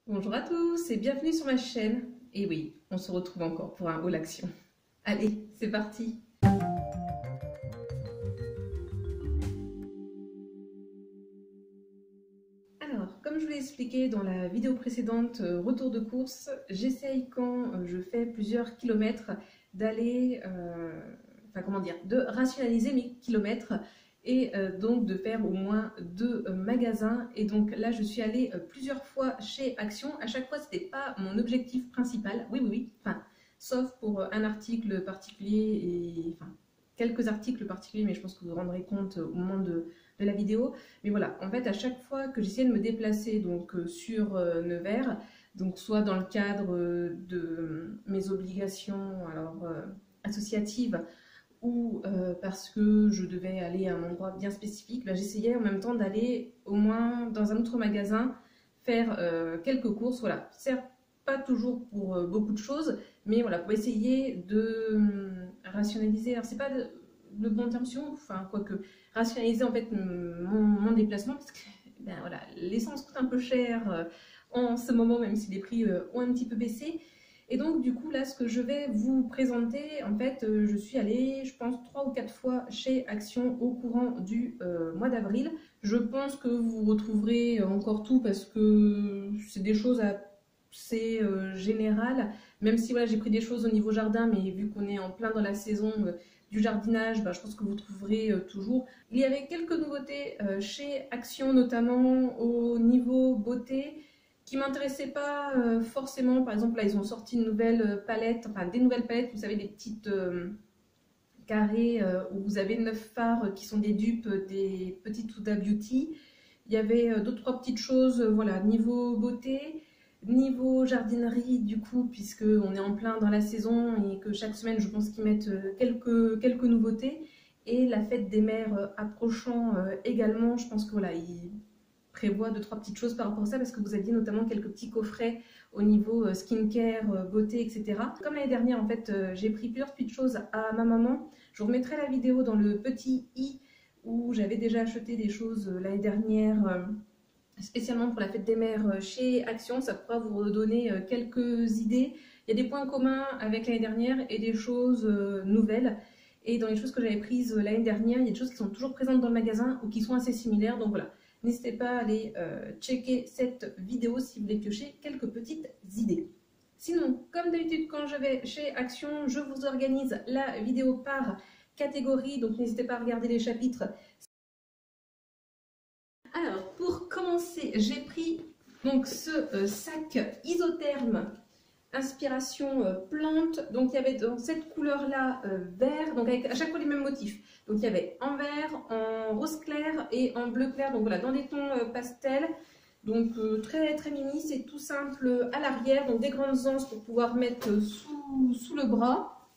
Bonjour à tous et bienvenue sur ma chaîne. Et oui, on se retrouve encore pour un haul action. Allez, c'est parti. Alors, comme je vous l'ai expliqué dans la vidéo précédente, retour de course, j'essaye quand je fais plusieurs kilomètres d'aller, de rationaliser mes kilomètres et donc de faire au moins 2 magasins. Et donc là, je suis allée plusieurs fois chez Action. À chaque fois, c'était pas mon objectif principal. Oui, enfin, sauf pour un article particulier et enfin quelques articles particuliers, mais je pense que vous vous rendrez compte au moment de la vidéo. Mais voilà, en fait, à chaque fois que j'essayais de me déplacer donc sur Nevers, donc soit dans le cadre de mes obligations associatives, ou parce que je devais aller à un endroit bien spécifique, ben, j'essayais en même temps d'aller au moins dans un autre magasin faire quelques courses. Voilà, certes pas toujours pour beaucoup de choses, mais voilà, pour essayer de rationaliser. Alors c'est pas le bon terme, enfin quoique rationaliser en fait mon déplacement, parce que ben, voilà, l'essence coûte un peu cher en ce moment, même si les prix ont un petit peu baissé. Et donc, du coup, là, ce que je vais vous présenter, en fait, je suis allée, je pense, 3 ou 4 fois chez Action au courant du mois d'avril. Je pense que vous retrouverez encore tout parce que c'est des choses assez générales, même si voilà, j'ai pris des choses au niveau jardin, mais vu qu'on est en plein dans la saison du jardinage, bah, je pense que vous trouverez toujours. Il y avait quelques nouveautés chez Action, notamment au niveau beauté, qui m'intéressaient pas forcément. Par exemple, là, ils ont sorti une nouvelle palette, enfin des nouvelles palettes, vous savez, des petites carrés où vous avez 9 fards qui sont des dupes des petites Huda Beauty. Il y avait deux, trois petites choses, voilà, niveau beauté, niveau jardinerie, du coup, puisque on est en plein dans la saison et que chaque semaine, je pense qu'ils mettent quelques nouveautés. Et la fête des mères approchant également, je pense que voilà, ils prévoit deux, trois petites choses par rapport à ça, parce que vous aviez notamment quelques petits coffrets au niveau skincare, beauté, etc. Comme l'année dernière, en fait, j'ai pris plusieurs petites choses à ma maman. Je vous remettrai la vidéo dans le petit i où j'avais déjà acheté des choses l'année dernière, spécialement pour la fête des mères chez Action. Ça pourra vous redonner quelques idées. Il y a des points communs avec l'année dernière et des choses nouvelles. Et dans les choses que j'avais prises l'année dernière, il y a des choses qui sont toujours présentes dans le magasin ou qui sont assez similaires. Donc voilà, n'hésitez pas à aller checker cette vidéo si vous voulez piocher quelques petites idées. Sinon, comme d'habitude, quand je vais chez Action, je vous organise la vidéo par catégorie. Donc n'hésitez pas à regarder les chapitres. Alors, pour commencer, j'ai pris donc ce sac isotherme inspiration plante. Donc, il y avait dans cette couleur-là vert, donc avec à chaque fois les mêmes motifs. Donc, il y avait en vert, en rose clair et en bleu clair. Donc, voilà, dans des tons pastels. Donc, très mimi. C'est tout simple à l'arrière. Donc, des grandes anses pour pouvoir mettre sous le bras.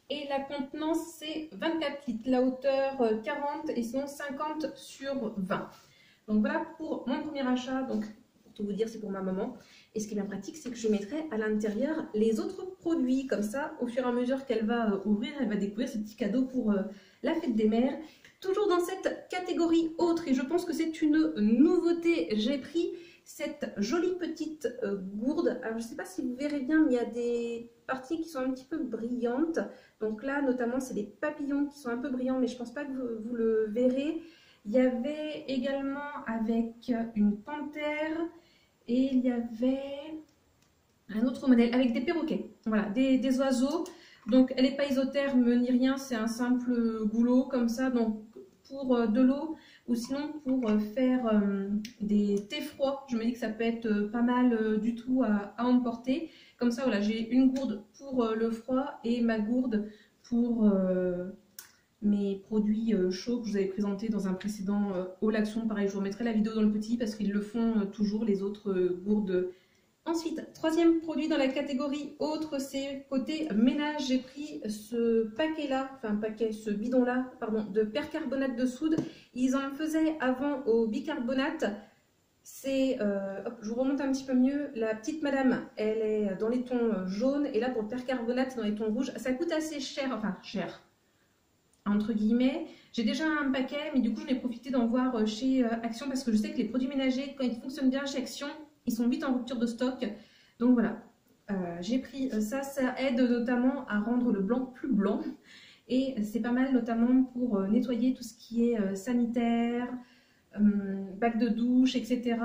Et la contenance, c'est 24 litres. La hauteur 40 et sinon 50 sur 20. Donc voilà pour mon premier achat. Donc pour tout vous dire, c'est pour ma maman. Et ce qui est bien pratique, c'est que je mettrai à l'intérieur les autres produits. Comme ça, au fur et à mesure qu'elle va ouvrir, elle va découvrir ce petit cadeau pour la fête des mères. Toujours dans cette catégorie autre, et je pense que c'est une nouveauté, j'ai pris cette jolie petite gourde. Alors je ne sais pas si vous verrez bien, mais il y a des parties qui sont un petit peu brillantes. Donc là, notamment, c'est des papillons qui sont un peu brillants, mais je ne pense pas que vous le verrez. Il y avait également avec une panthère et il y avait un autre modèle avec des perroquets. Voilà, des oiseaux. Donc elle n'est pas isotherme ni rien, c'est un simple goulot comme ça. Donc pour de l'eau ou sinon pour faire des thés froids, je me dis que ça peut être pas mal du tout à emporter. Comme ça, voilà, j'ai une gourde pour le froid et ma gourde pour mes produits chauds que je vous avais présentés dans un précédent haul action. Pareil, je vous remettrai la vidéo dans le petit parce qu'ils le font toujours, les autres gourdes. Ensuite, troisième produit dans la catégorie autre, c'est côté ménage. J'ai pris ce paquet-là, enfin paquet, ce bidon-là, pardon, de percarbonate de soude. Ils en faisaient avant au bicarbonate. C'est, je vous remonte un petit peu mieux, la petite madame, elle est dans les tons jaunes et là pour le percarbonate, dans les tons rouges. Ça coûte assez cher, enfin cher, entre guillemets. J'ai déjà un paquet, mais du coup, j'en ai profité d'en voir chez Action parce que je sais que les produits ménagers, quand ils fonctionnent bien chez Action, ils sont vite en rupture de stock. Donc voilà, j'ai pris ça, ça aide notamment à rendre le blanc plus blanc. Et c'est pas mal notamment pour nettoyer tout ce qui est sanitaire, bac de douche, etc.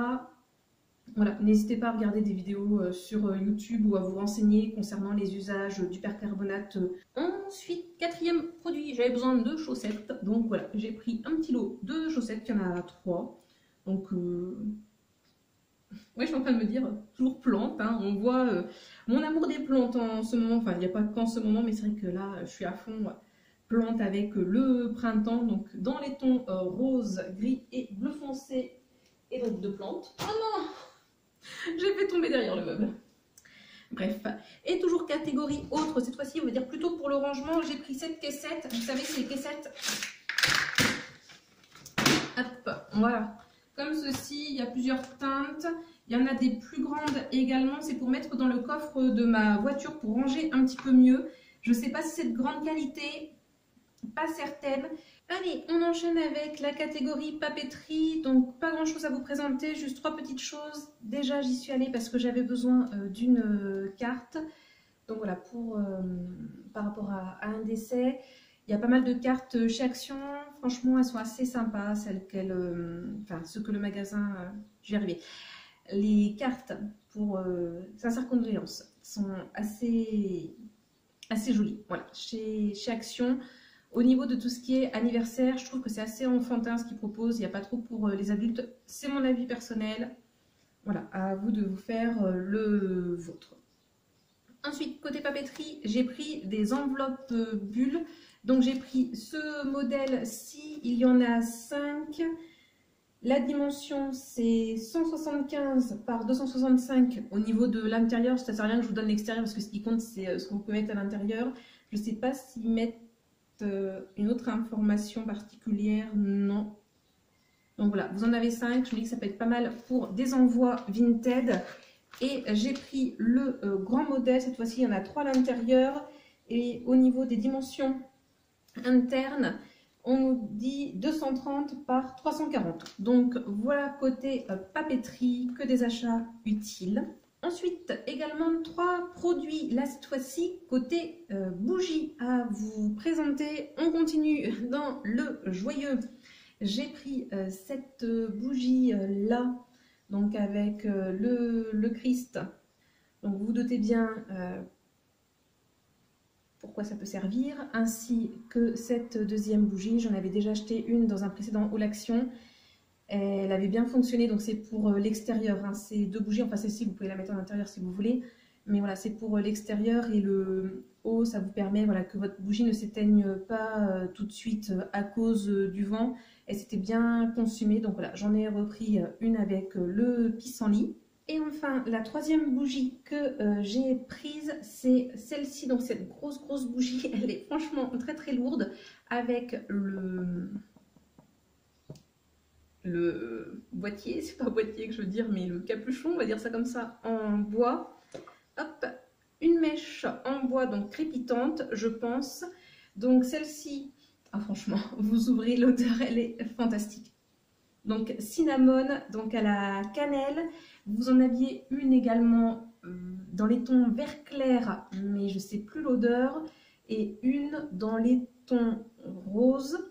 Voilà, n'hésitez pas à regarder des vidéos sur YouTube ou à vous renseigner concernant les usages du percarbonate. Ensuite, quatrième produit, j'avais besoin de chaussettes. Donc voilà, j'ai pris un petit lot de chaussettes, il y en a 3. Donc, ouais, je suis en train de me dire, toujours plantes. Hein. On voit mon amour des plantes en ce moment. Enfin, il n'y a pas qu'en ce moment, mais c'est vrai que là, je suis à fond plante avec le printemps. Donc, dans les tons rose, gris et bleu foncé. Et donc, de plantes. Oh non! J'ai fait tomber derrière le meuble. Bref, et toujours catégorie autre, cette fois-ci on va dire plutôt pour le rangement, j'ai pris cette caissette, vous savez c'est les caissettes, hop, voilà, comme ceci, il y a plusieurs teintes, il y en a des plus grandes également, c'est pour mettre dans le coffre de ma voiture pour ranger un petit peu mieux, je ne sais pas si c'est de grande qualité, pas certaine. Allez, on enchaîne avec la catégorie papeterie, donc pas grand chose à vous présenter, juste 3 petites choses. Déjà j'y suis allée parce que j'avais besoin d'une carte, donc voilà, par rapport à un décès. Il y a pas mal de cartes chez Action, franchement elles sont assez sympas, celles enfin ce que le magasin, j'y arrivais. Les cartes pour sincère condoléances sont assez jolies, voilà, chez Action. Au niveau de tout ce qui est anniversaire, je trouve que c'est assez enfantin ce qu'ils proposent. Il n'y a pas trop pour les adultes. C'est mon avis personnel. Voilà, à vous de vous faire le vôtre. Ensuite, côté papeterie, j'ai pris des enveloppes bulles. Donc j'ai pris ce modèle-ci. Il y en a 5. La dimension, c'est 175 par 265 au niveau de l'intérieur. Ça ne sert à rien que je vous donne l'extérieur parce que ce qui compte, c'est ce que vous pouvez mettre à l'intérieur. Je ne sais pas s'ils mettent une autre information particulière, non. Donc voilà, vous en avez 5, je me dis que ça peut être pas mal pour des envois Vinted. Et j'ai pris le grand modèle, cette fois-ci il y en a 3 à l'intérieur. Et au niveau des dimensions internes, on nous dit 230 par 340. Donc voilà côté papeterie, que des achats utiles. Ensuite, également 3 produits, là cette fois-ci, côté bougie à vous présenter. On continue dans le joyeux. J'ai pris cette bougie là, donc avec le Christ. Donc vous vous doutez bien pourquoi ça peut servir, ainsi que cette deuxième bougie. J'en avais déjà acheté une dans un précédent haul action. Elle avait bien fonctionné, donc c'est pour l'extérieur. Hein. C'est 2 bougies, enfin celle-ci, vous pouvez la mettre à l'intérieur si vous voulez. Mais voilà, c'est pour l'extérieur et le haut, ça vous permet voilà, que votre bougie ne s'éteigne pas tout de suite à cause du vent. Elle s'était bien consumée, donc voilà, j'en ai repris une avec le pissenlit. Et enfin, la 3e bougie que j'ai prise, c'est celle-ci, donc cette grosse bougie. Elle est franchement très lourde avec le boîtier, c'est pas boîtier que je veux dire, mais le capuchon, on va dire ça comme ça, en bois. Hop, une mèche en bois, donc crépitante, je pense. Donc celle-ci, ah, franchement, vous ouvrez l'odeur, elle est fantastique. Donc cinnamon, donc à la cannelle. Vous en aviez une également dans les tons vert clair, mais je sais plus l'odeur. Et une dans les tons roses.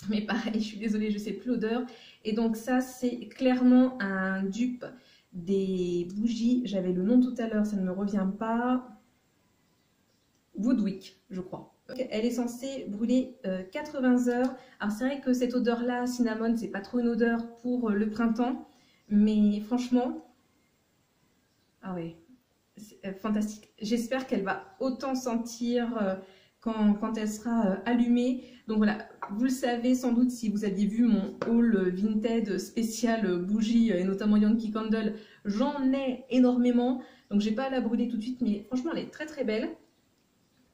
Mais pareil, je suis désolée, je ne sais plus l'odeur. Et donc ça, c'est clairement un dupe des bougies. J'avais le nom tout à l'heure, ça ne me revient pas. Woodwick, je crois. Elle est censée brûler 80 heures. Alors c'est vrai que cette odeur-là, cinnamon, c'est pas trop une odeur pour le printemps. Mais franchement, ah ouais, c'est fantastique. J'espère qu'elle va autant sentir quand elle sera allumée. Donc voilà, vous le savez sans doute si vous aviez vu mon haul Vinted spécial bougie et notamment Yankee Candle, j'en ai énormément. Donc je n'ai pas à la brûler tout de suite, mais franchement elle est très belle.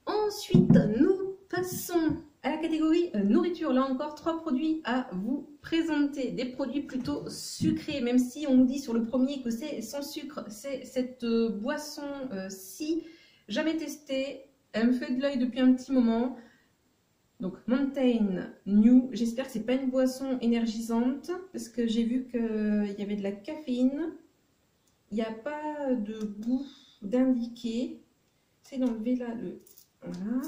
Ensuite, nous passons à la catégorie nourriture. Là encore, 3 produits à vous présenter. Des produits plutôt sucrés, même si on nous dit sur le premier que c'est sans sucre. C'est cette boisson-ci, jamais testée. Elle me fait de l'œil depuis un petit moment. Donc Mountain New, j'espère que c'est pas une boisson énergisante parce que j'ai vu qu'il y avait de la caféine. il n'y a pas de goût d'indiqué. C'est d'enlever là le... Voilà.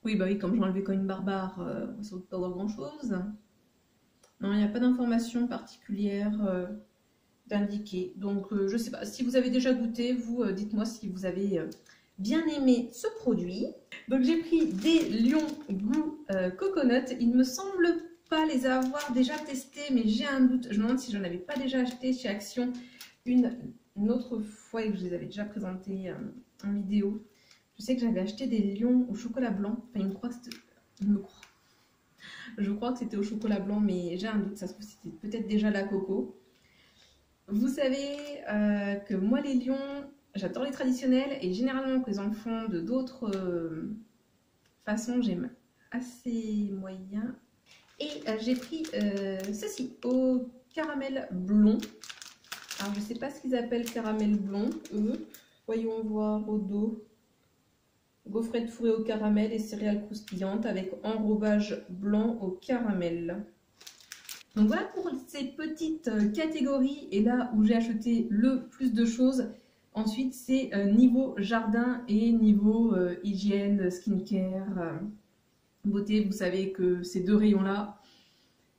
Oui, bah oui, comme je l'ai enlevé comme une barbare, on va sans doute pas voir grand chose. Non, il n'y a pas d'information particulière d'indiquer. Donc, je sais pas, si vous avez déjà goûté, vous dites-moi si vous avez bien aimé ce produit. Donc, j'ai pris des Lion goût coconut. Il ne me semble pas les avoir déjà testés, mais j'ai un doute. Je me demande si j'en avais pas déjà acheté chez Action une autre fois et que je les avais déjà présentés en vidéo. Je sais que j'avais acheté des Lions au chocolat blanc. Enfin, je crois que c'était au chocolat blanc, mais j'ai un doute. Ça se trouve, c'était peut-être déjà la coco. Vous savez que moi, les Lions, j'adore les traditionnels. Et généralement, que les enfants de d'autres façons, j'aime assez moyen. Et j'ai pris ceci au caramel blond. Alors, je ne sais pas ce qu'ils appellent caramel blond, eux. Voyons voir au dos. Gaufrettes fourrées au caramel et céréales croustillantes avec enrobage blanc au caramel. Donc voilà pour ces petites catégories. Et là où j'ai acheté le plus de choses, ensuite c'est niveau jardin et niveau hygiène, skincare, beauté. Vous savez que ces deux rayons-là,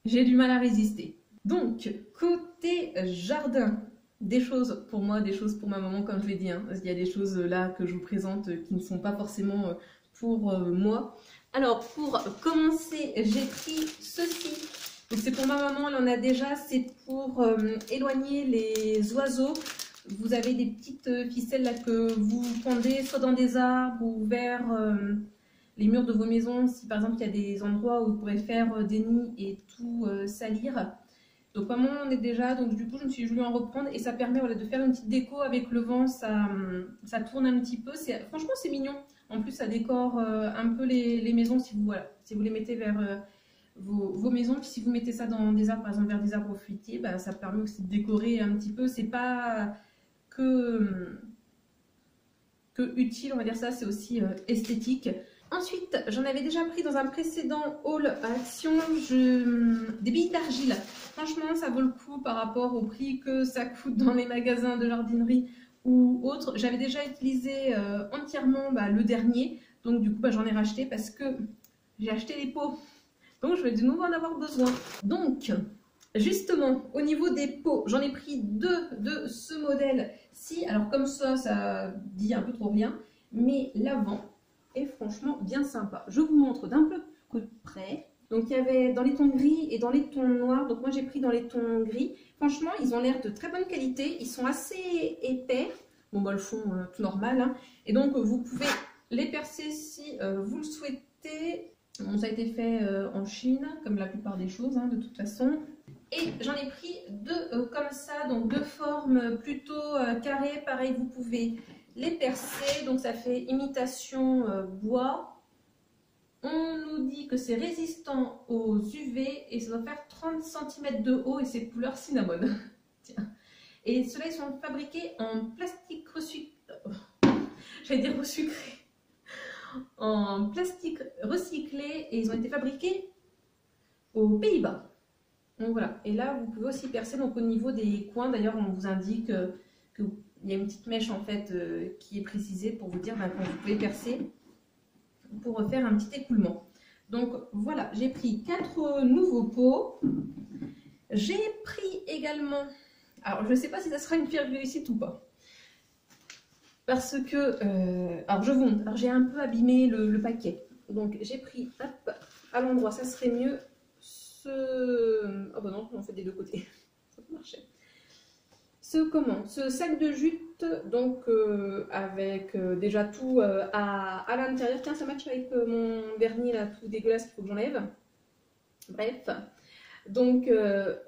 j'ai du mal à résister. Donc côté jardin, des choses pour moi, des choses pour ma maman, comme je l'ai dit. Hein. Il y a des choses là que je vous présente qui ne sont pas forcément pour moi. Alors, pour commencer, j'ai pris ceci. Donc, c'est pour ma maman, elle en a déjà. C'est pour éloigner les oiseaux. Vous avez des petites ficelles là que vous pendez soit dans des arbres ou vers les murs de vos maisons. Si par exemple, il y a des endroits où vous pourrez faire des nids et tout salir. Donc maman on est déjà, donc du coup je me suis voulu en reprendre et ça permet voilà, de faire une petite déco avec le vent, ça tourne un petit peu, franchement c'est mignon. En plus ça décore un peu les maisons si vous, voilà, si vous les mettez vers vos maisons, puis si vous mettez ça dans des arbres, par exemple vers des arbres fruitiers, bah, ça permet aussi de décorer un petit peu, c'est pas que utile on va dire ça, c'est aussi esthétique. Ensuite, j'en avais déjà pris dans un précédent haul à Action, des billes d'argile. Franchement, ça vaut le coup par rapport au prix que ça coûte dans les magasins de jardinerie ou autres. J'avais déjà utilisé entièrement le dernier, donc du coup j'en ai racheté parce que j'ai acheté les pots. Donc je vais de nouveau en avoir besoin. Donc, justement, au niveau des pots, j'en ai pris deux de ce modèle-ci. Alors comme ça dit un peu trop rien, mais l'avant est franchement bien sympa. Je vous montre d'un peu plus près. Donc il y avait dans les tons gris et dans les tons noirs. Donc moi j'ai pris dans les tons gris. Franchement ils ont l'air de très bonne qualité. Ils sont assez épais. Bon bah le fond tout normal. Hein. Et donc vous pouvez les percer si vous le souhaitez. Bon, ça a été fait en Chine comme la plupart des choses hein, de toute façon. Et j'en ai pris deux comme ça. Donc de forme plutôt carrée. Pareil vous pouvez les percer, donc ça fait imitation bois. On nous dit que c'est résistant aux UV et ça doit faire 30 cm de haut et c'est couleur cinnamon. Tiens. Et ceux-là ils sont fabriqués en plastique recyclé. J'allais dire resucré. En plastique recyclé et ils ont été fabriqués aux Pays-Bas. Donc voilà. Et là vous pouvez aussi percer donc au niveau des coins. D'ailleurs on vous indique que il y a une petite mèche en fait qui est précisée pour vous dire quand vous pouvez percer pour faire un petit écoulement. Donc voilà, j'ai pris 4 nouveaux pots. J'ai pris également, alors je ne sais pas si ça sera une fière réussite ou pas. Parce que, alors je vous montre, alors j'ai un peu abîmé le paquet. Donc j'ai pris, hop, à l'endroit, ça serait mieux, oh bah non, on fait des deux côtés, ça peut marcher. Ce sac de jute, donc avec déjà tout à l'intérieur. Tiens, ça match avec mon vernis là, tout dégueulasse qu'il faut que j'enlève. Bref, donc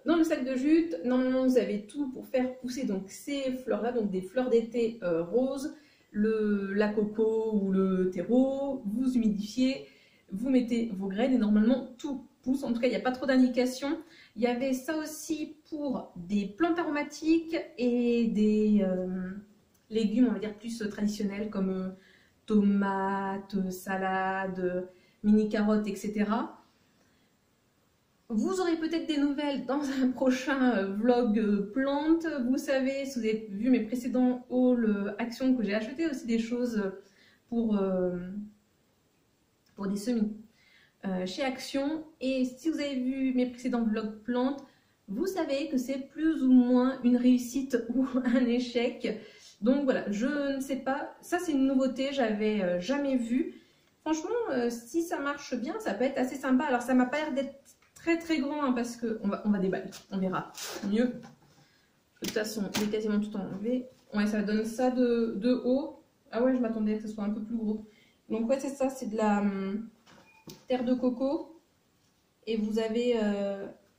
dans le sac de jute, normalement vous avez tout pour faire pousser donc ces fleurs là, donc des fleurs d'été roses, la coco ou le terreau. Vous humidifiez, vous mettez vos graines et normalement tout pousse. En tout cas, il n'y a pas trop d'indications. Il y avait ça aussi pour des plantes aromatiques et des légumes, on va dire, plus traditionnels comme tomates, salades, mini carottes, etc. Vous aurez peut-être des nouvelles dans un prochain vlog plantes. Vous savez, si vous avez vu mes précédents hauls actions, que j'ai acheté aussi des choses pour des semis chez Action. Et si vous avez vu mes précédents vlogs plantes, vous savez que c'est plus ou moins une réussite ou un échec. Donc voilà, je ne sais pas. Ça, c'est une nouveauté, j'avais jamais vu. Franchement, si ça marche bien, ça peut être assez sympa. Alors, ça m'a pas l'air d'être très grand hein, parce que on va déballer, on verra mieux. De toute façon, il est quasiment tout enlevé. Ouais, ça donne ça de haut. Ah ouais, je m'attendais à ce que ce soit un peu plus gros. Donc ouais, c'est ça, c'est de la terre de coco. Et vous avez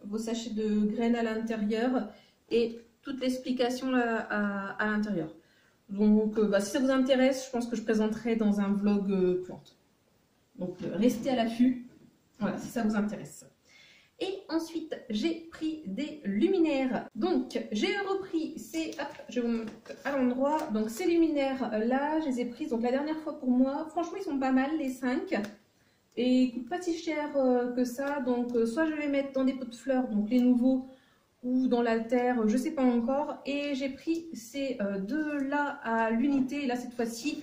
vos sachets de graines à l'intérieur et toute l'explication à l'intérieur. Donc si ça vous intéresse, je pense que je présenterai dans un vlog plante. Donc restez à l'affût, voilà, si ça vous intéresse. Et ensuite, j'ai pris des luminaires. Donc, j'ai repris ces... Hop, je vais vous mettre à l'endroit. Donc, ces luminaires-là, je les ai prises donc la dernière fois pour moi. Franchement, ils sont pas mal, les 5. Et ils coûtent pas si cher que ça. Donc, soit je vais les mettre dans des pots de fleurs, donc les nouveaux, ou dans la terre, je sais pas encore. Et j'ai pris ces deux-là à l'unité. Là, cette fois-ci,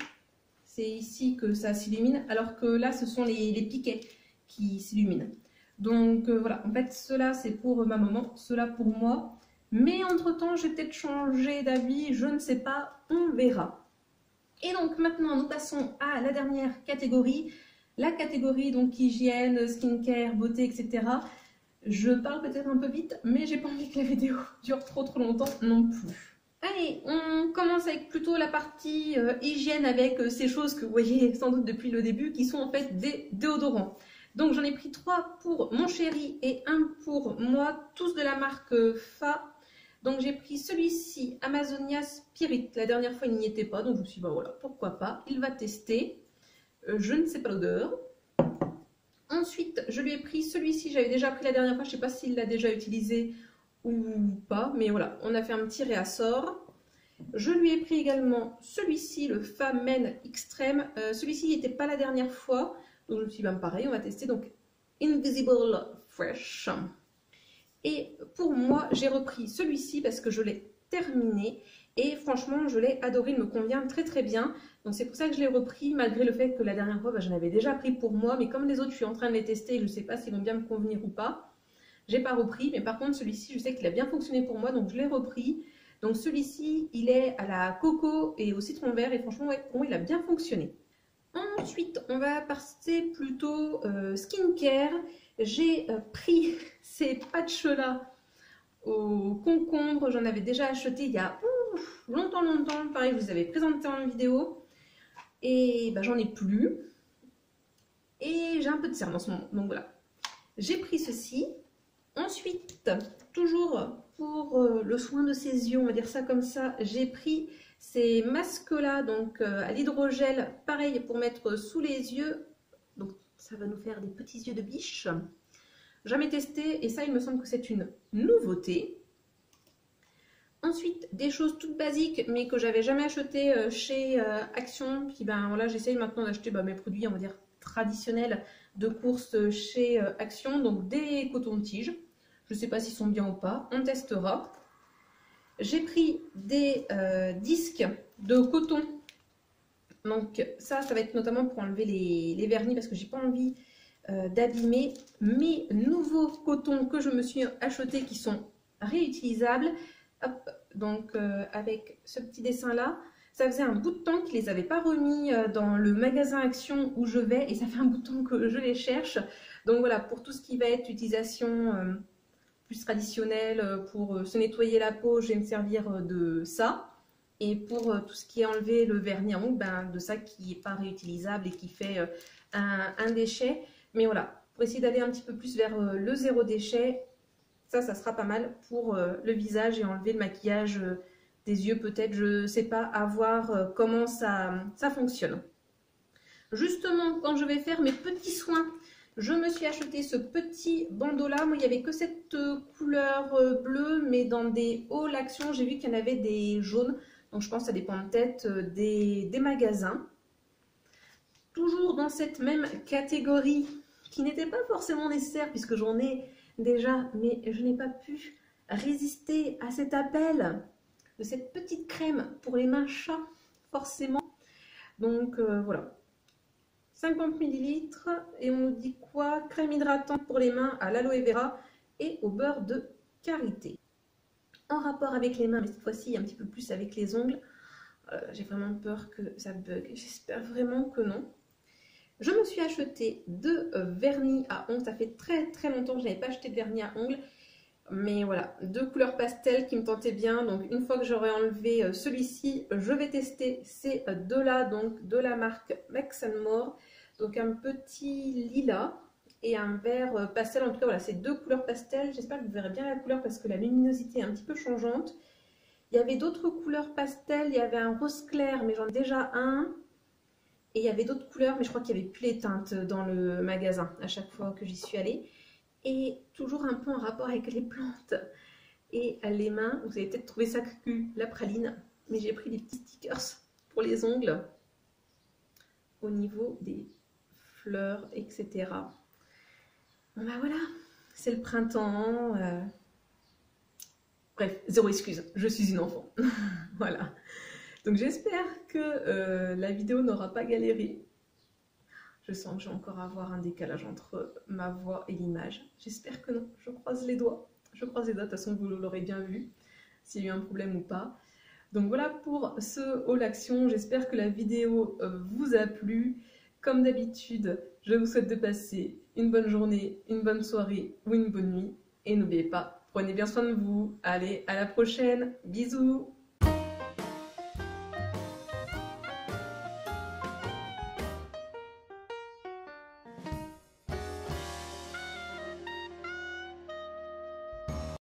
c'est ici que ça s'illumine. Alors que là, ce sont les piquets qui s'illuminent. Donc voilà, en fait cela c'est pour ma maman, cela pour moi. Mais entre temps j'ai peut-être changé d'avis, je ne sais pas, on verra. Et donc maintenant nous passons à la dernière catégorie. La catégorie donc hygiène, skincare, beauté, etc. Je parle peut-être un peu vite, mais j'ai pas envie que la vidéo dure trop longtemps non plus. Allez, on commence avec plutôt la partie hygiène avec ces choses que vous voyez sans doute depuis le début qui sont en fait des déodorants. Donc j'en ai pris 3 pour mon chéri et 1 pour moi, tous de la marque Fa. Donc j'ai pris celui-ci, Amazonia Spirit. La dernière fois il n'y était pas, donc je me suis dit bah voilà, pourquoi pas, il va tester. Je ne sais pas l'odeur. Ensuite je lui ai pris celui-ci, j'avais déjà pris la dernière fois, je ne sais pas s'il l'a déjà utilisé ou pas, mais voilà, on a fait un petit réassort. Je lui ai pris également celui-ci, le Fa Men Extreme. Celui-ci n'était pas la dernière fois. Donc je me suis dit, ben pareil, on va tester donc Invisible Fresh. Et pour moi, j'ai repris celui-ci parce que je l'ai terminé. Et franchement, je l'ai adoré, il me convient très bien. Donc c'est pour ça que je l'ai repris, malgré le fait que la dernière fois, je l'avais déjà pris pour moi. Mais comme les autres, je suis en train de les tester et je ne sais pas s'ils vont bien me convenir ou pas. J'ai pas repris, mais par contre, celui-ci, je sais qu'il a bien fonctionné pour moi, donc je l'ai repris. Donc celui-ci, il est à la coco et au citron vert. Et franchement, ouais, pour moi, il a bien fonctionné. Ensuite, on va passer plutôt skincare. J'ai pris ces patchs-là au concombre. J'en avais déjà acheté il y a longtemps. Pareil, je vous avais présenté en vidéo. Et ben, j'en ai plus. Et j'ai un peu de cerne en ce moment. Donc voilà. J'ai pris ceci. Ensuite, toujours pour le soin de ses yeux, on va dire ça comme ça, j'ai pris ces masques-là, donc à l'hydrogel, pareil pour mettre sous les yeux. Donc ça va nous faire des petits yeux de biche. Jamais testé et ça il me semble que c'est une nouveauté. Ensuite des choses toutes basiques mais que j'avais jamais acheté chez Action. Puis ben voilà, j'essaye maintenant d'acheter mes produits on va dire traditionnels de course chez Action. Donc des cotons-tiges. Je ne sais pas s'ils sont bien ou pas, on testera. J'ai pris des disques de coton. Donc ça va être notamment pour enlever les vernis parce que j'ai pas envie d'abîmer mes nouveaux cotons que je me suis achetés qui sont réutilisables. Hop, donc avec ce petit dessin là, ça faisait un bout de temps qu'ils les avaient pas remis dans le magasin Action où je vais et ça fait un bout de temps que je les cherche. Donc voilà, pour tout ce qui va être utilisation plus traditionnelle, pour se nettoyer la peau, je vais me servir de ça. Et pour tout ce qui est enlever le vernis en ongles, de ça qui n'est pas réutilisable et qui fait un déchet. Mais voilà, pour essayer d'aller un petit peu plus vers le zéro déchet, ça sera pas mal pour le visage et enlever le maquillage des yeux peut-être, je ne sais pas, à voir comment ça fonctionne. Justement, quand je vais faire mes petits soins, je me suis acheté ce petit bandeau là. Moi, il n'y avait que cette couleur bleue, mais dans des hauls Action, j'ai vu qu'il y en avait des jaunes. Donc, je pense que ça dépend peut-être des magasins. Toujours dans cette même catégorie, qui n'était pas forcément nécessaire, puisque j'en ai déjà, mais je n'ai pas pu résister à cet appel de cette petite crème pour les mains chats, forcément. Donc voilà, 50 ml et on nous dit quoi? Crème hydratante pour les mains à l'aloe vera et au beurre de karité. En rapport avec les mains, mais cette fois-ci un petit peu plus avec les ongles. J'ai vraiment peur que ça bug. J'espère vraiment que non. Je me suis acheté 2 vernis à ongles. Ça fait très longtemps que je n'avais pas acheté de vernis à ongles. Mais voilà, 2 couleurs pastel qui me tentaient bien. Donc une fois que j'aurai enlevé celui-ci, je vais tester ces deux-là, donc de la marque Max & More. Donc un petit lilas et un vert pastel. En tout cas, voilà, c'est 2 couleurs pastel. J'espère que vous verrez bien la couleur parce que la luminosité est un petit peu changeante. Il y avait d'autres couleurs pastel. Il y avait un rose clair, mais j'en ai déjà un. Et il y avait d'autres couleurs, mais je crois qu'il n'y avait plus les teintes dans le magasin à chaque fois que j'y suis allée. Et toujours un peu en rapport avec les plantes et les mains. Vous avez peut-être trouvé ça cru, la praline. Mais j'ai pris des petits stickers pour les ongles au niveau des fleurs, etc. Bon bah voilà, c'est le printemps. Bref, zéro excuse, je suis une enfant. Voilà. Donc j'espère que la vidéo n'aura pas galéré. Je sens que je vais encore avoir un décalage entre ma voix et l'image. J'espère que non, je croise les doigts. Je croise les doigts, de toute façon vous l'aurez bien vu, s'il y a eu un problème ou pas. Donc voilà pour ce haul action, j'espère que la vidéo vous a plu. Comme d'habitude, je vous souhaite de passer une bonne journée, une bonne soirée ou une bonne nuit. Et n'oubliez pas, prenez bien soin de vous. Allez, à la prochaine, bisous!